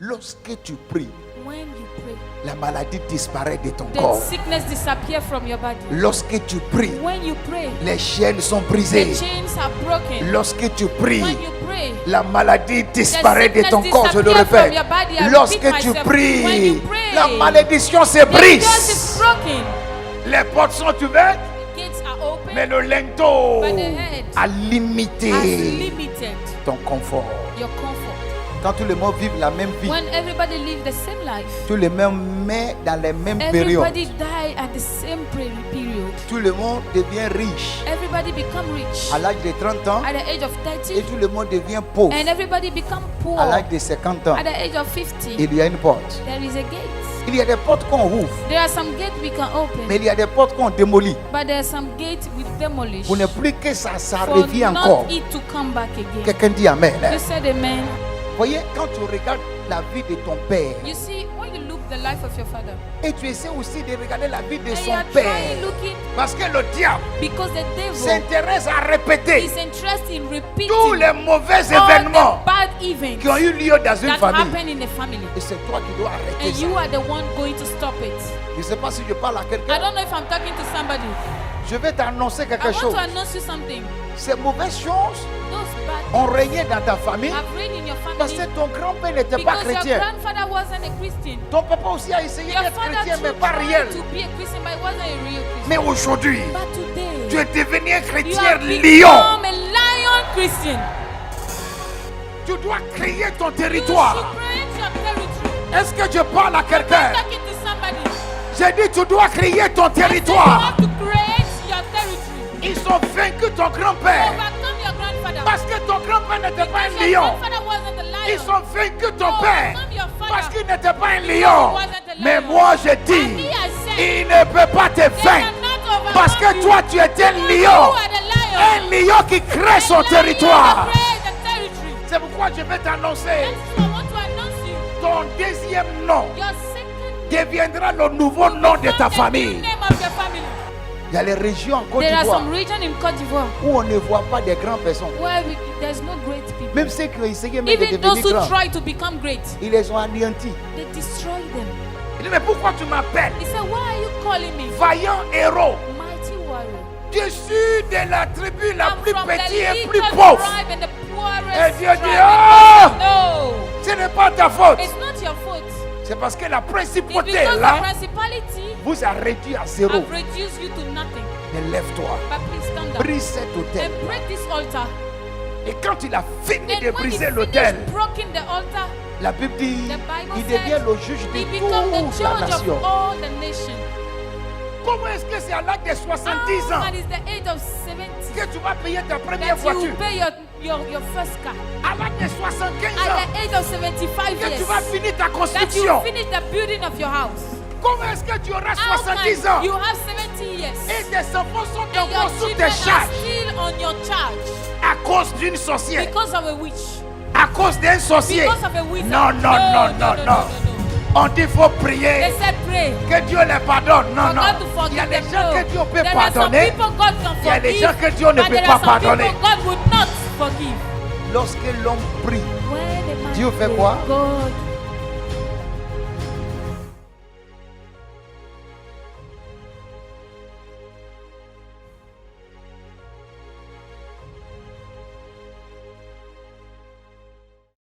Lorsque tu pries, When you pray, la maladie disparaît de ton the corps. sickness disappears from your body. Lorsque tu pries, When you pray, les chaînes sont the brisées. chains are broken. Lorsque tu pries, When you pray, la maladie disparaît de sickness ton corps. Je le disappears from répète. your body. I Lorsque repeat tu myself. When you pries, pray, la malédiction se the curse is brise. broken. Les portes sont ouvertes, The gates are open, mais le linteau but the head a has limité limited ton confort. your comfort. Quand tout le monde vit la même vie, When everybody live the same life, tout le monde meurt dans les mêmes périodes. everybody die at the same period. Tout le monde devient riche Everybody become rich à l'âge de 30 ans at the age of et 30, tout le monde devient pauvre and everybody become poor à at l'âge de 50 ans. the age of 50. Il y a une porte. There is a gate. Il y a des portes qu'on ouvre, There are some gates we can open, mais il y a des portes qu'on démolit. but there are some gates we demolish Pour ne plus que ça for revient encore. not it to come back again. Quelqu'un dit Amen. You said amen. Voyez, quand tu regardes la vie de ton père You see, when you look the life of your father, et tu essaies aussi de regarder la vie de and son you are père, trying looking, parce que le diable because the devil s'intéresse à répéter is interested in repeating tous les mauvais all événements the bad events qui ont eu lieu dans une that famille. happen in the family, Et c'est toi qui dois arrêter and ça. you are the one going to stop it. Je ne sais pas si je parle à I quelqu'un. don't know if I'm talking to somebody. Je vais t'annoncer I quelque want chose. to announce you something. Ces mauvaises choses Those bad ont régné dans ta famille have reigned in your parce que family ton grand-père n'était pas because your chrétien. grandfather wasn't a Christian. Ton papa aussi a essayé Your d'être father chrétien, mais too pas réel. tried to be a Christian, but he wasn't a real Christian. Mais aujourd'hui, But today, tu es devenu un you chrétien have lion. become a lion Christian. Tu dois créer ton You territoire. should create your territory. Est-ce que je parle à I'm quelqu'un? talking to somebody. J'ai dit, tu dois créer ton You territoire. have to create your territory. Ils ont vaincu ton grand-père Overcome your grandfather. parce que ton grand-père n'était pas un Because your lion. grandfather wasn't a lion. Ils ont vaincu ton You père overcome your father parce qu'il n'était pas un because lion. he wasn't a lion. Mais moi je And dis, me, I said, il ne peut pas te they vaincre cannot overcome parce que you. toi tu es un Because lion. you are the lion. Un lion qui crée son A lion territoire. that creates the territory. C'est pourquoi je vais t'annoncer, That is why I want to announce you. ton deuxième nom Your second deviendra le nouveau nom de ta the famille. new name of your family. Il y a les régions en Côte There are d'Ivoire some regions in Côte d'Ivoire où on ne voit pas des grandes personnes. where there's no great people. Même ceux qui ont essayé même de Even those devenir who grands, try to become great, ils les ont anéantis. they destroy them. Il dit, mais pourquoi tu m'appelles He said, why are you calling me vaillant héros? mighty warrior? Je suis de la tribu la I'm plus from the petite et little plus pauvre. tribe and the Et poorest Dieu dit, tribe. ah, No, ce n'est pas ta faute. it's not your fault. C'est parce que la It's principauté because the là principality vous a réduit à zéro. have reduced you to nothing. Mais lève-toi, But please stand up brise cet autel. and break this altar. Et quand il a fini And de when he briser l'autel, finished breaking the altar, la Bible dit, the Bible il said devient le juge he de become the toute la judge nation. of all the nation. Comment est-ce que c'est à l'âge de 70 How ans at is the age of 70 que tu vas payer ta première that voiture? you pay your first car? À l'âge de 75 At ans the age of 75 que tu vas years, finir ta that you construction? finish the building of your house. Comment est-ce que tu auras How 70 come ans you have 70 years et tes enfants sont and your encore sous children tes are charges still on your charge à cause d'une sorcière, because of a witch? à cause d'un sorcier? Because of a wizard? Non, non, non, non, non. On dit qu'il faut They prier said pray. que Dieu les pardonne. Non, For non. God to Il y a forgive des them. gens No. que Dieu peut There are some pardonner. people God can Il y a des forgive, gens que Dieu ne but peut there pas are some pardonner. people God would not forgive. Lorsque l'homme prie, When a man Dieu fait prays, quoi? God